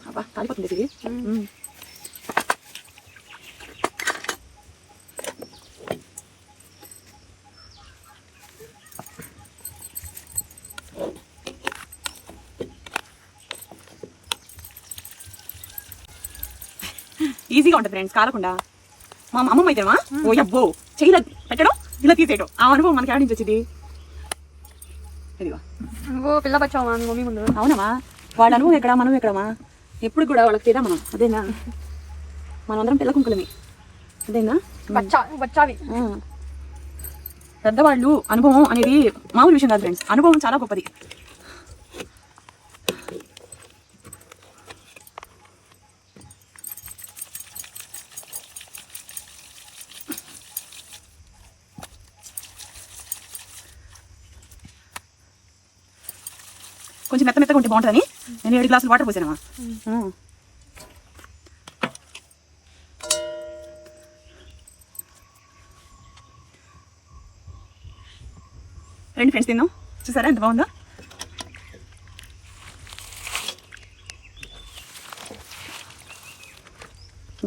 అబ్బా కాలిపోతుంది ఇది. ఈజీగా ఉంటుంది ఫ్రెండ్స్, కాలకుండా. మా అమ్మమ్మ అయితేమా ఓ అబ్బో చెయ్యిలా పెట్టడం ఇలా తీసేయడం, ఆ అనుభవం మనకి ఆడించి వచ్చింది. ఇదిగో పిల్ల పచ్చావా మమ్మీ ముందు. అవునమ్మా, వాళ్ళ అనుభవం ఎక్కడా మనం ఎక్కడమ్మా, ఎప్పుడు కూడా వాళ్ళకి తీరా మనం. అదేనా మనం అందరం పిల్ల కుంకులమే. అదేనా బచ్చావి. పెద్దవాళ్ళు అనుభవం అనేది మామూలు విషయం కాదు ఫ్రెండ్స్, అనుభవం చాలా గొప్పది. కొంచెం మెత్తగా ఉంటే బాగుంటుందని నేను 7 గ్లాసులు వాటర్ పోసానమ్మా. రండి ఫ్రెండ్స్ తిన్నాం, చూసారా ఎంత బాగుందో.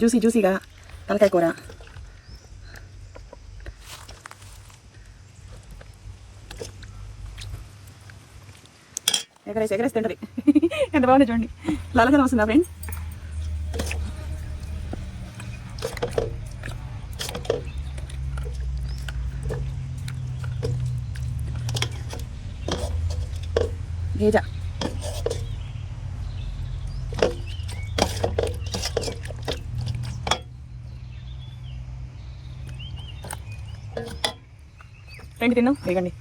జ్యూసీగా తలకాయ కూర. ఎగరేసి తింటది. ఎంత బాగుంది చూడండి, లాలజలం వస్తుందా ఫ్రెండ్స్. గేజా రండి తిన్నాం, వేగండి.